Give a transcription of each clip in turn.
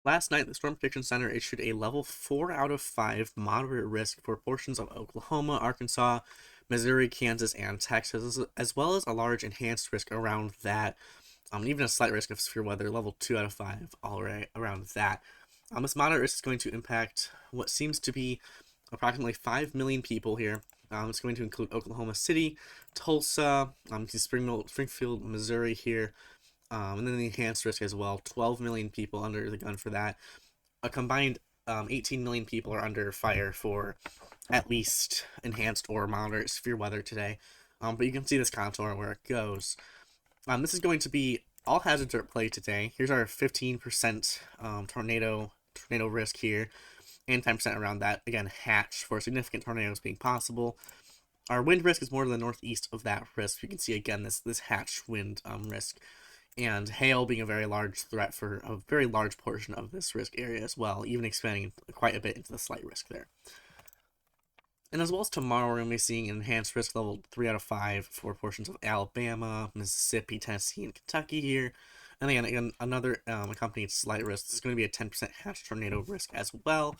Last night, the Storm Prediction Center issued a level 4 out of 5 moderate risk for portions of Oklahoma, Arkansas, Missouri, Kansas, and Texas, as well as a large enhanced risk around that. Even a slight risk of severe weather, level 2 out of 5, all right, around that. This moderate risk is going to impact what seems to be approximately 5 million people here. It's going to include Oklahoma City, Tulsa, Springfield, Missouri here, and then the enhanced risk as well. 12 million people under the gun for that. A combined 18 million people are under fire for at least enhanced or moderate severe weather today. But you can see this contour where it goes. This is going to be all hazards are at play today. Here's our 15% tornado risk here, and 10% around that. Again, hatch for significant tornadoes being possible. Our wind risk is more to the northeast of that risk. You can see again this hatch wind risk, and hail being a very large threat for a very large portion of this risk area as well, even expanding quite a bit into the slight risk there. And as well as tomorrow, we're going to be seeing an enhanced risk level 3 out of 5 for portions of Alabama, Mississippi, Tennessee, and Kentucky here. And again another accompanied slight risk. This is going to be a 10% hatch tornado risk as well.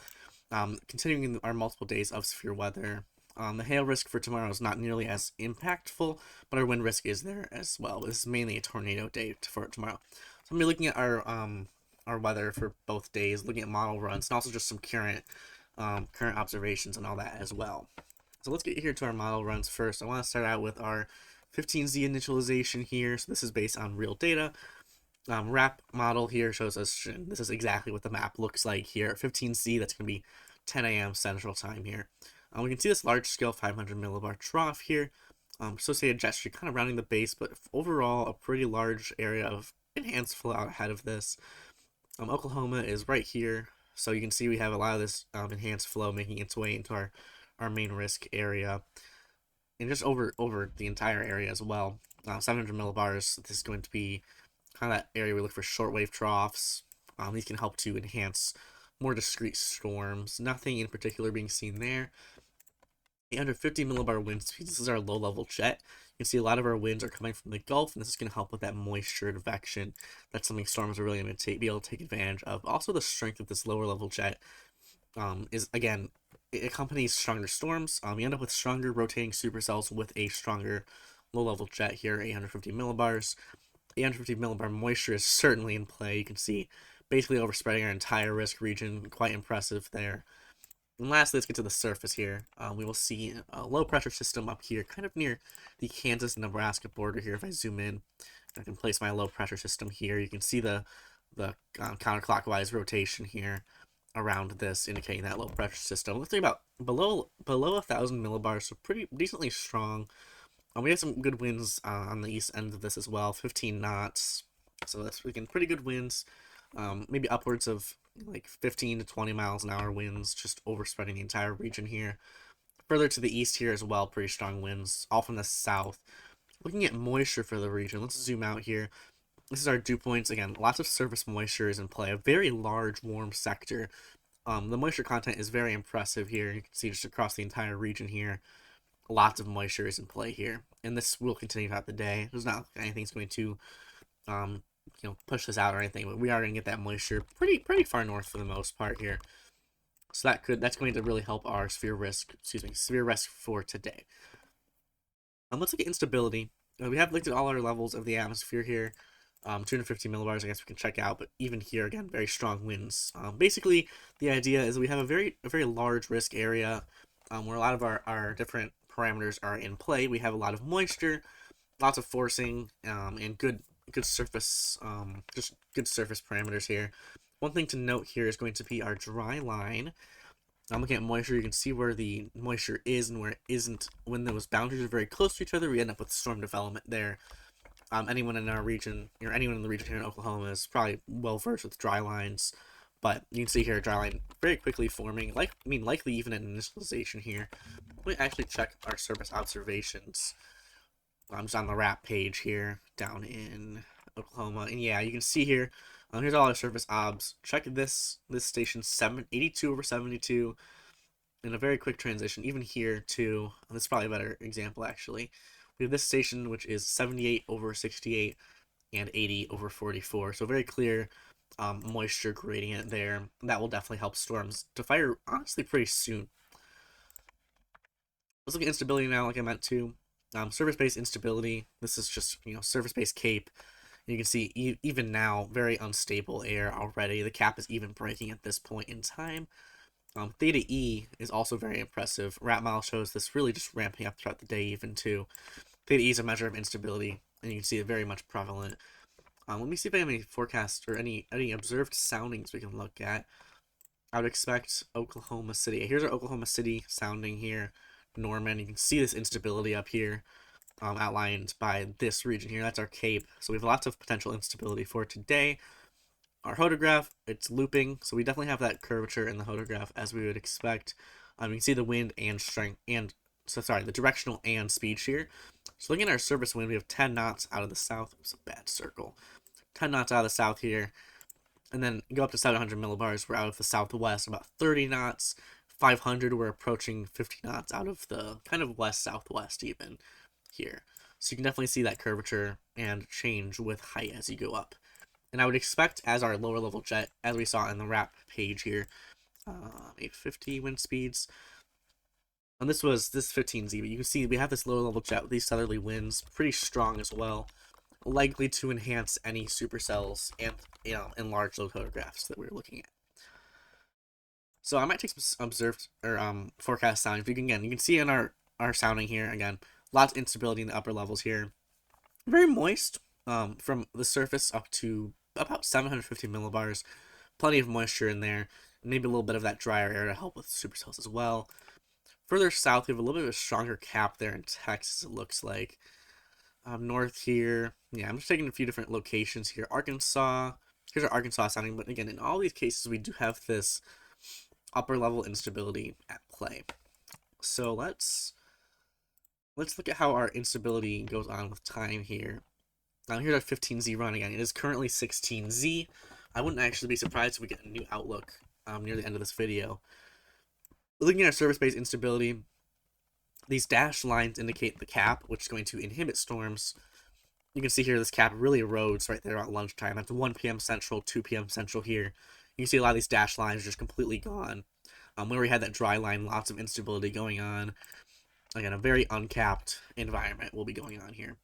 Continuing our multiple days of severe weather. The hail risk for tomorrow is not nearly as impactful, but our wind risk is there as well. This is mainly a tornado day for tomorrow. So I'm going to be looking at our weather for both days, looking at model runs, and also just some current observations and all that as well. So let's get here to our model runs first. I want to start out with our 15Z initialization here. So this is based on real data. RAP model here shows us this is exactly what the map looks like here. 15Z, that's going to be 10 a.m. Central Time here. We can see this large scale 500 millibar trough here. Associated jet stream kind of rounding the base, but overall a pretty large area of enhanced flow out ahead of this. Oklahoma is right here, so you can see we have a lot of this enhanced flow making its way into our main risk area, and just over the entire area as well. 700 millibars. This is going to be kind of that area we look for shortwave troughs. These can help to enhance more discrete storms. Nothing in particular being seen there. 850 millibar wind speeds. This is our low level jet. You can see a lot of our winds are coming from the Gulf, and this is going to help with that moisture advection. That's something storms are really going to be able to take advantage of. Also, the strength of this lower level jet is, again, it accompanies stronger storms. You end up with stronger rotating supercells with a stronger low level jet here, 850 millibars. 850 millibar moisture is certainly in play. You can see basically overspreading our entire risk region. Quite impressive there. And lastly, let's get to the surface here. We will see a low pressure system up here, kind of near the Kansas-Nebraska border here. If I zoom in, I can place my low pressure system here. You can see the counterclockwise rotation here around this, indicating that low pressure system. Let's think about below 1,000 millibars, so pretty decently strong. We have some good winds on the east end of this as well, 15 knots. So that's freaking pretty good winds. Maybe upwards of like 15 to 20 miles an hour winds, just overspreading the entire region here. Further to the east here as well, pretty strong winds, all from the south. Looking at moisture for the region, let's zoom out here. This is our dew points. Again, lots of surface moisture is in play. A very large warm sector. The moisture content is very impressive here. You can see just across the entire region here. Lots of moisture is in play here. And this will continue throughout the day. There's not anything's going to push this out or anything, but we are going to get that moisture pretty far north for the most part here. So that's going to really help our severe risk for today. Let's look at instability. We have looked at all our levels of the atmosphere here. 250 millibars, I guess we can check out, but even here again, very strong winds. Basically, the idea is we have a very large risk area where a lot of our different parameters are in play. We have a lot of moisture, lots of forcing, and good surface, just good surface parameters here. One thing to note here is going to be our dry line. I'm looking at moisture. You can see where the moisture is and where it isn't. When those boundaries are very close to each other, we end up with storm development there. Anyone in our region, or anyone in the region here in Oklahoma, is probably well versed with dry lines. But you can see here a dry line very quickly forming. Likely even an initialization here. Let me actually check our surface observations. I'm just on the RAP page here down in Oklahoma, and yeah, you can see here. Here's all our surface obs. Check this station 82/72 in a very quick transition. Even here too. This is probably a better example actually. We have this station which is 78/68 and 80/44. So very clear moisture gradient there. That will definitely help storms to fire honestly pretty soon. Let's look at instability now, like I meant to. Surface-based instability. This is just, surface-based CAPE. You can see even now, very unstable air already. The cap is even breaking at this point in time. Theta E is also very impressive. Rat model shows this really just ramping up throughout the day even too. Theta E is a measure of instability, and you can see it very much prevalent. Let me see if I have any forecasts or any observed soundings we can look at. I would expect Oklahoma City. Here's our Oklahoma City sounding here. Norman, you can see this instability up here, outlined by this region here. That's our Cape. So we have lots of potential instability for today. Our hodograph, it's looping, so we definitely have that curvature in the hodograph as we would expect. You can see the wind and strength, the directional and speed shear. So looking at our surface wind, we have 10 knots out of the south. It's a bad circle. 10 knots out of the south here. And then go up to 700 millibars, we're out of the southwest, about 30 knots. 500, we're approaching 50 knots out of the kind of west-southwest even here. So you can definitely see that curvature and change with height as you go up. And I would expect as our lower level jet, as we saw in the wrap page here, 850 wind speeds. And this 15Z, but you can see we have this lower level jet with these southerly winds, pretty strong as well, likely to enhance any supercells and enlarge those photographs that we're looking at. So I might take some observed or forecast sounding. You can see in our sounding here again, lots of instability in the upper levels here. Very moist from the surface up to about 750 millibars. Plenty of moisture in there. Maybe a little bit of that drier air to help with supercells as well. Further south, we have a little bit of a stronger cap there in Texas, it looks like. North here, yeah, I'm just taking a few different locations here. Arkansas, here's our Arkansas sounding, but again, in all these cases, we do have this upper level instability at play. So let's look at how our instability goes on with time here. Now here's our 15Z run again. It is currently 16Z. I wouldn't actually be surprised if we get a new outlook near the end of this video. Looking at our surface-based instability, these dashed lines indicate the cap, which is going to inhibit storms. You can see here this cap really erodes right there at lunchtime. That's 1 p.m. Central, 2 p.m. Central here. You can see a lot of these dashed lines are just completely gone. Where we had that dry line, lots of instability going on. Again, a very uncapped environment will be going on here.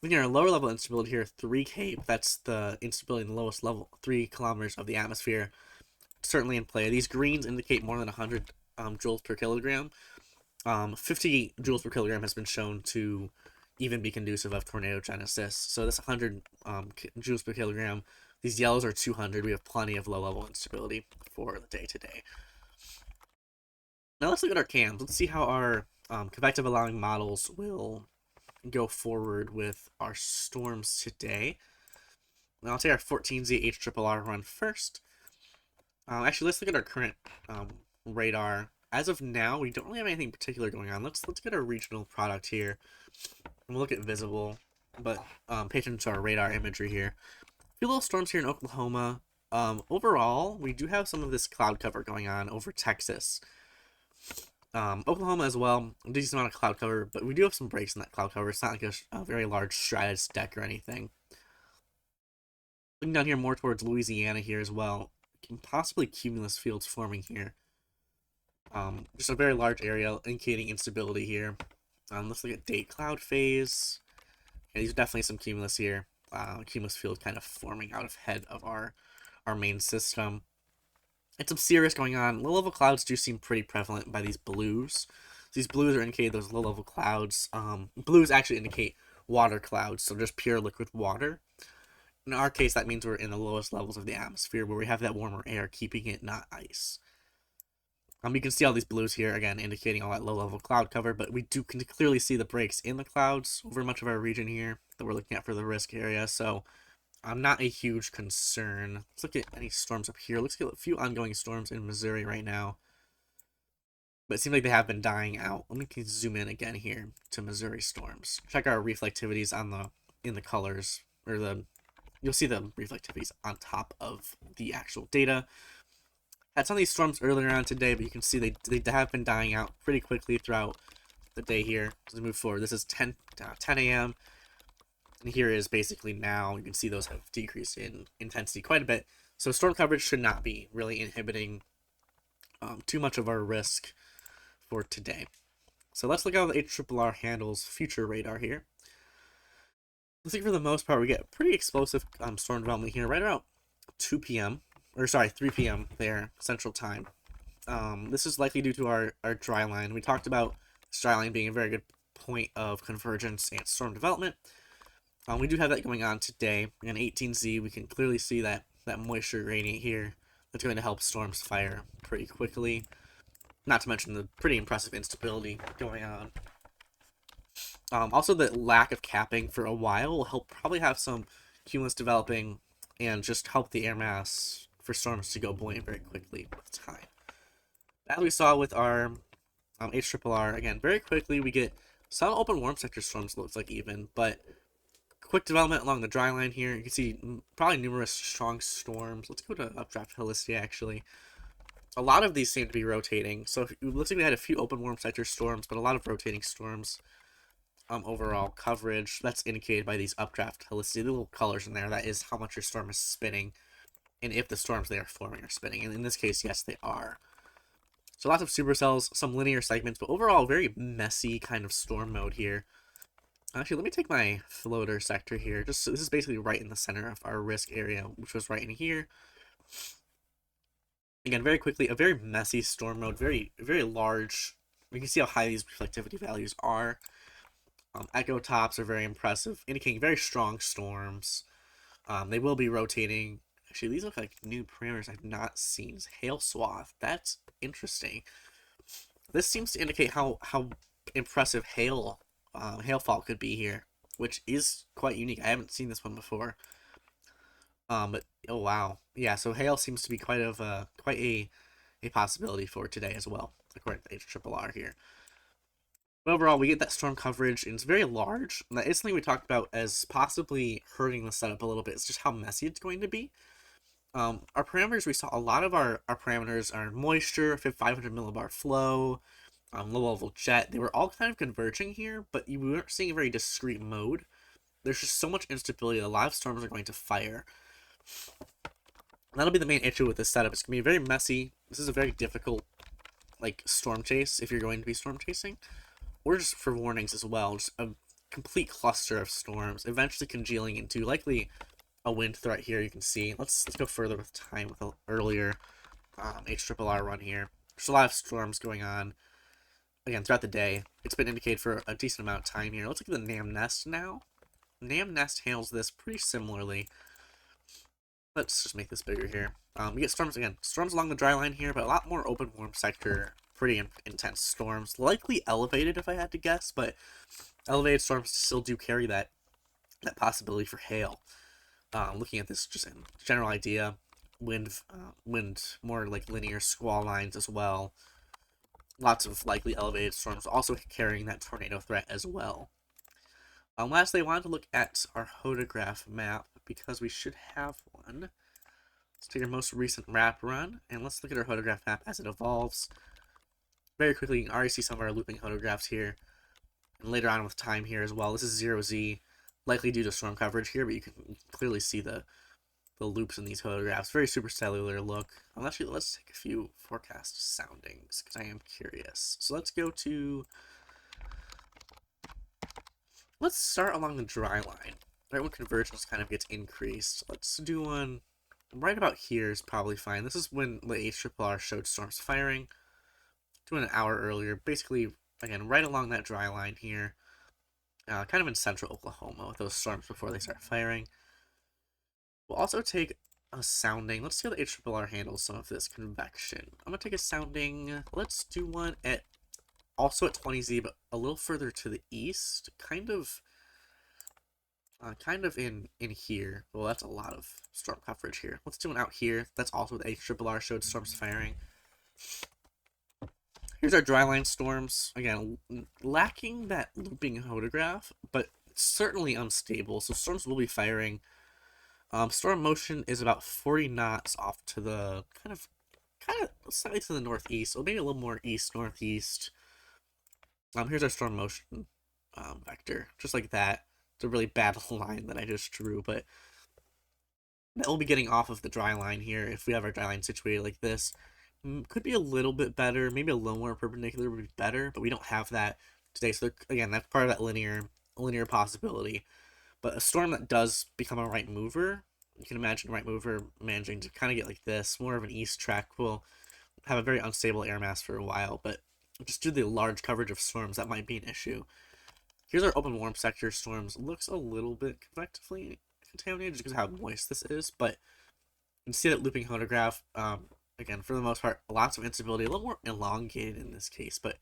Looking at our lower level instability here, 3 Cape, that's the instability in the lowest level, 3 kilometers of the atmosphere. Certainly in play. These greens indicate more than 100 joules per kilogram. 50 joules per kilogram has been shown to even be conducive of tornado genesis. So this 100 joules per kilogram, these yellows are 200. We have plenty of low-level instability for the day today. Now let's look at our cams. Let's see how our convective allowing models will go forward with our storms today. Now I'll take our 14Z HRRR run first. Actually, let's look at our current radar. As of now, we don't really have anything particular going on. Let's get our regional product here. And we'll look at visible, but pay attention to our radar imagery here. A few little storms here in Oklahoma. Overall, we do have some of this cloud cover going on over Texas. Oklahoma as well, a decent amount of cloud cover, but we do have some breaks in that cloud cover. It's not like a very large stratus deck or anything. Looking down here more towards Louisiana here as well, possibly cumulus fields forming here. Just a very large area indicating instability here. Let's look at date cloud phase. Yeah, these are definitely some cumulus here. Cumulus field kind of forming out ahead of our main system. And some cirrus going on. Low-level clouds do seem pretty prevalent by these blues. These blues are indicating those low-level clouds. Blues actually indicate water clouds, so just pure liquid water. In our case, that means we're in the lowest levels of the atmosphere, where we have that warmer air keeping it not ice. You can see all these blues here, again, indicating all that low-level cloud cover, but we can clearly see the breaks in the clouds over much of our region here that we're looking at for the risk area, so not a huge concern. Let's look at any storms up here. Let's get a few ongoing storms in Missouri right now, but it seems like they have been dying out. Let me zoom in again here to Missouri storms. Check our reflectivities in the colors, or you'll see the reflectivities on top of the actual data. Had some of these storms earlier on today, but you can see they have been dying out pretty quickly throughout the day here. As we move forward, this is 10 a.m. And here is basically now. You can see those have decreased in intensity quite a bit. So storm coverage should not be really inhibiting too much of our risk for today. So let's look at how the HRRR handles future radar here. I think for the most part, we get pretty explosive storm development here right around 2 p.m. or sorry, 3 p.m. there Central Time. This is likely due to our dry line. We talked about this dry line being a very good point of convergence and storm development. We do have that going on today. In 18Z, we can clearly see that moisture gradient here that's going to help storms fire pretty quickly. Not to mention the pretty impressive instability going on. Also, the lack of capping for a while will help probably have some cumulus developing and just help the air mass for storms to go buoyant very quickly with time. As we saw with our HRRR, again, very quickly we get some open warm sector storms, looks like even, but quick development along the dry line here. You can see probably numerous strong storms. Let's go to updraft helicity actually. A lot of these seem to be rotating. So it looks like we had a few open warm sector storms, but a lot of rotating storms. Overall coverage that's indicated by these updraft helicity, the little colors in there. That is how much your storm is spinning, and if the storms they are forming are spinning. And in this case, yes, they are. So lots of supercells, some linear segments, but overall very messy kind of storm mode here. Actually, let me take my floater sector here. Just so this is basically right in the center of our risk area, which was right in here. Again, very quickly, a very messy storm mode, very, very large. You can see how high these reflectivity values are. Echo tops are very impressive, indicating very strong storms. They will be rotating. Actually, these look like new parameters I've not seen. Hail swath. That's interesting. This seems to indicate how impressive hailfall could be here, which is quite unique. I haven't seen this one before. But oh wow, yeah. So hail seems to be quite a possibility for today as well, according to HRRR here. But overall, we get that storm coverage, and it's very large. And that is something we talked about as possibly hurting the setup a little bit. It's just how messy it's going to be. Our parameters, we saw a lot of our parameters are moisture, 500 millibar flow, low level jet. They were all kind of converging here, but we weren't seeing a very discrete mode. There's just so much instability that a lot of storms are going to fire. And that'll be the main issue with this setup. It's going to be very messy. This is a very difficult storm chase if you're going to be storm chasing. Or just for warnings as well. Just a complete cluster of storms, eventually congealing into likely a wind threat here. You can see. Let's go further with time with an earlier HRRR run here. There's a lot of storms going on. Again, throughout the day. It's been indicated for a decent amount of time here. Let's look at the NAM Nest now. NAM Nest handles this pretty similarly. Let's just make this bigger here. We get storms again. Storms along the dry line here, but a lot more open warm sector. Pretty intense storms. Likely elevated if I had to guess, but elevated storms still do carry that possibility for hail. Looking at this just in general idea, wind more like linear squall lines as well. Lots of likely elevated storms also carrying that tornado threat as well. Lastly, I wanted to look at our hodograph map because we should have one. Let's take our most recent wrap run and let's look at our hodograph map as it evolves. Very quickly, you can already see some of our looping hodographs here. And later on with time here as well. This is 0Z, likely due to storm coverage here, but you can clearly see the loops in these hodographs. Very supercellular look. Actually, let's take a few forecast soundings, because I am curious. So let's go to... Let's start along the dry line. Right when convergence kind of gets increased. Let's do one right about here is probably fine. This is when the HRRR showed storms firing. Doing an hour earlier. Basically, again, right along that dry line here. Kind of in central Oklahoma with those storms before they start firing. We'll also take a sounding. Let's see how the HRRR handles some of this convection. I'm going to take a sounding. Let's do one at also at 20Z, but a little further to the east. Kind of in here. Well, that's a lot of storm coverage here. Let's do one out here. That's also the HRRR showed storms firing. Here's our dryline storms. Again, lacking that looping hodograph, but certainly unstable. So storms will be firing. Storm motion is about 40 knots off to the kind of slightly to the northeast, so maybe a little more east northeast. Here's our storm motion vector, just like that. It's a really bad line that I just drew, but that will be getting off of the dry line here if we have our dry line situated like this. Could be a little bit better, maybe a little more perpendicular would be better, but we don't have that today. So again, that's part of that linear possibility. But a storm that does become a right mover, you can imagine a right mover managing to kind of get like this, more of an east track will have a very unstable air mass for a while, but just due to the large coverage of storms, that might be an issue. Here's our open warm sector storms. Looks a little bit convectively contaminated just because of how moist this is, but you can see that looping photograph. Again, for the most part, lots of instability, a little more elongated in this case, but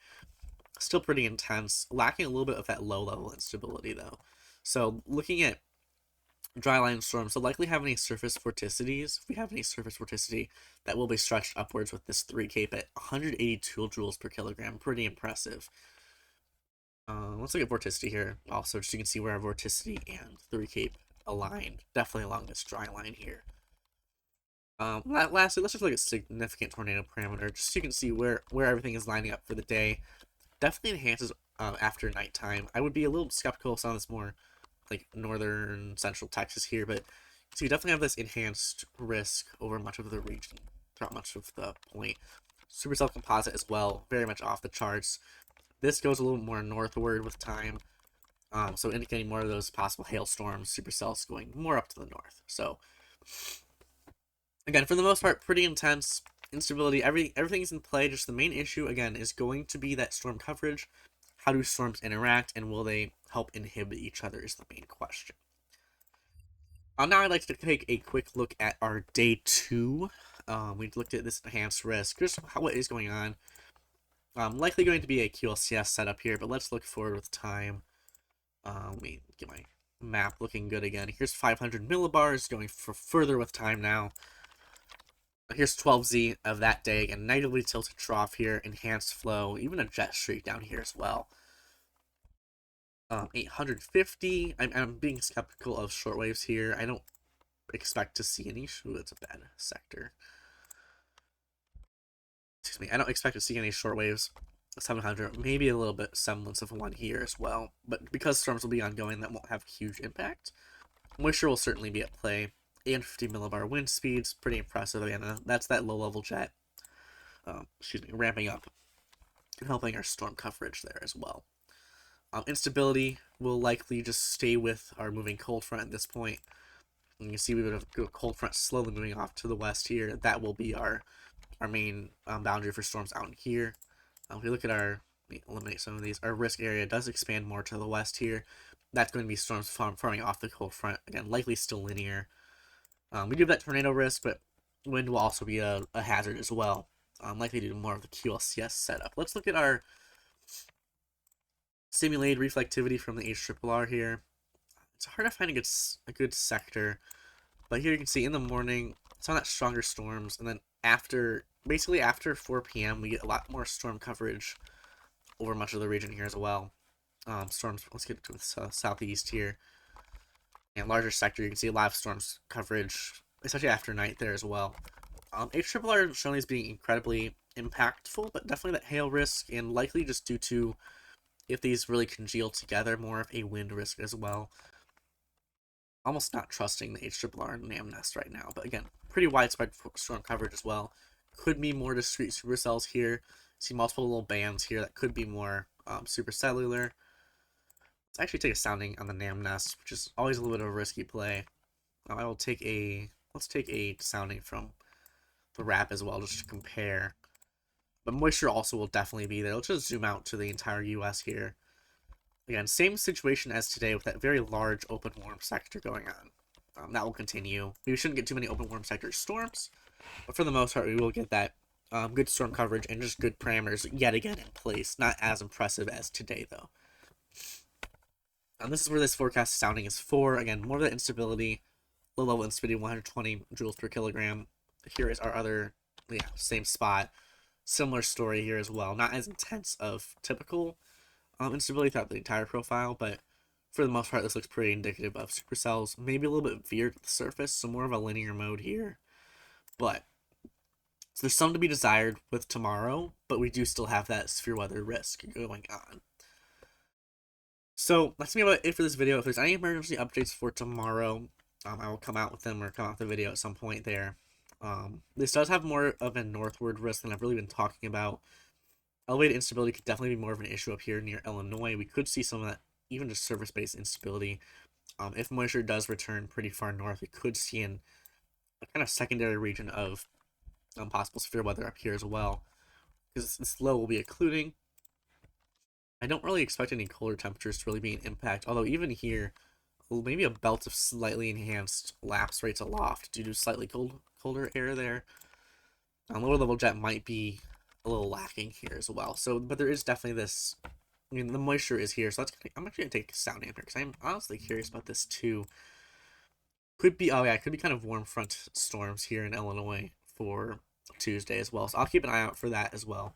still pretty intense, lacking a little bit of that low level instability though. So looking at dry line storms, so likely have any surface vorticities. If we have any surface vorticity, that will be stretched upwards with this 3 cape at 182 joules per kilogram. Pretty impressive. Let's look at vorticity here. Also, just so you can see where our vorticity and 3 cape aligned. Definitely along this dry line here. Lastly, let's just look at significant tornado parameter, just so you can see where everything is lining up for the day. Definitely enhances after nighttime. I would be a little skeptical of some of this more like northern central Texas here, but so you definitely have this enhanced risk over much of the region throughout much of the point. Supercell composite as well, very much off the charts. This goes a little more northward with time, so indicating more of those possible hailstorms. Supercells going more up to the north. So again, for the most part, pretty intense instability. Everything's in play. Just the main issue again is going to be that storm coverage. How do storms interact, and will they help inhibit each other is the main question. Now I'd like to take a quick look at our day 2. We looked at this enhanced risk, just what is going on. Likely going to be a QLCS setup here, but let's look forward with time. Let me get my map looking good again. Here's 500 millibars, going for further with time now. Here's 12Z of that day, and negatively tilted trough here, enhanced flow, even a jet streak down here as well. 850. I'm being skeptical of shortwaves here. I don't expect to see any. Ooh, it's a bad sector. Excuse me. I don't expect to see any shortwaves. 700, maybe a little bit semblance of one here as well. But because storms will be ongoing, that won't have a huge impact. Moisture will certainly be at play. 850 millibar wind speeds, pretty impressive. Again, that's that low-level jet. Ramping up and helping our storm coverage there as well. Instability will likely just stay with our moving cold front at this point. And you can see we would have a cold front slowly moving off to the west here. That will be our main boundary for storms out in here. If we look at let me eliminate some of these. Our risk area does expand more to the west here. That's going to be storms forming off the cold front. Again, likely still linear. We do have that tornado risk, but wind will also be a hazard as well. Likely due to more of the QLCS setup. Let's look at our simulated reflectivity from the HRRR here. It's hard to find a good sector, but here you can see in the morning it's on that stronger storms, and then basically after 4 p.m. we get a lot more storm coverage over much of the region here as well. Storms, let's get to the southeast here, and larger sector, you can see a lot of storms coverage, especially after night there as well. HRRR is shown as being incredibly impactful, but definitely that hail risk, and likely just due to if these really congeal together, more of a wind risk as well. Almost not trusting the HRRR and NAM nest right now, but again, pretty widespread storm coverage as well. Could be more discrete supercells here. See multiple little bands here that could be more supercellular. Let's actually take a sounding on the NAM nest, which is always a little bit of a risky play. Let's take a sounding from the wrap as well, just to compare. But moisture also will definitely be there. Let's just zoom out to the entire US here. Again, same situation as today with that very large open warm sector going on. That will continue. We shouldn't get too many open warm sector storms, but for the most part, we will get that good storm coverage and just good parameters yet again in place. Not as impressive as today, though. This is where this forecast sounding is for. Again, more of the instability, low level instability, 120 joules per kilogram. Here is our other, same spot. Similar story here as well. Not as intense of typical instability throughout the entire profile, but for the most part, this looks pretty indicative of supercells. Maybe a little bit veered to the surface, so more of a linear mode here. But so there's some to be desired with tomorrow, but we do still have that severe weather risk going on. So that's me about it for this video. If there's any emergency updates for tomorrow, I will come out with them or come out with the video at some point there. This does have more of a northward risk than I've really been talking about. Elevated instability could definitely be more of an issue up here near Illinois. We could see some of that, even just surface-based instability. If moisture does return pretty far north, we could see a kind of secondary region of possible severe weather up here as well. Because this low will be occluding. I don't really expect any colder temperatures to really be an impact, although even here, maybe a belt of slightly enhanced lapse rates aloft due to slightly colder air there. Lower level jet might be a little lacking here as well. So, but there is definitely this. I mean, the moisture is here, so I'm actually gonna take a sound damper because I'm honestly curious about this too. Could be, oh yeah, it could be kind of warm front storms here in Illinois for Tuesday as well. So I'll keep an eye out for that as well.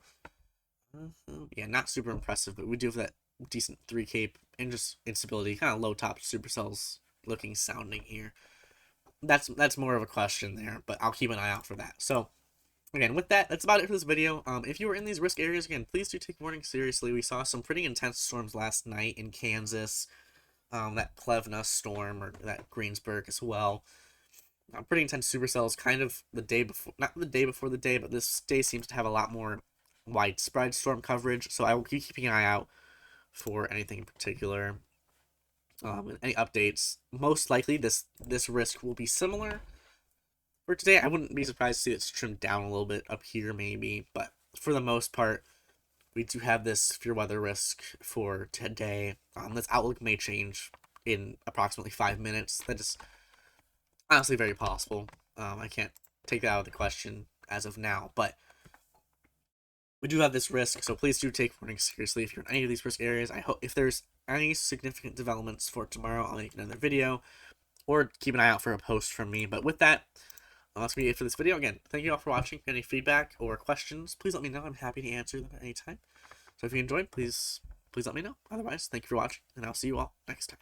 Yeah, not super impressive, but we do have that decent 3 cape and just instability, kind of low top supercells looking sounding here. That's more of a question there, but I'll keep an eye out for that. So again, with that, that's about it for this video. If you were in these risk areas, again, please do take warning seriously. We saw some pretty intense storms last night in Kansas, that Plevna storm, or that Greensburg as well. Pretty intense supercells, kind of the day before, not the day before the day, but this day seems to have a lot more widespread storm coverage, so I will keep keeping an eye out for anything in particular. Any updates. Most likely, this risk will be similar for today. I wouldn't be surprised to see it's trimmed down a little bit up here, maybe, but for the most part, we do have this severe weather risk for today. This outlook may change in approximately 5 minutes. That is honestly very possible. I can't take that out of the question as of now, but we do have this risk, so please do take warning seriously if you're in any of these risk areas. I hope if there's any significant developments for tomorrow, I'll make another video, or keep an eye out for a post from me. But with that, that's going to be it for this video. Again, thank you all for watching. If you have any feedback or questions, please let me know. I'm happy to answer them at any time. So if you enjoyed, please let me know. Otherwise, thank you for watching, and I'll see you all next time.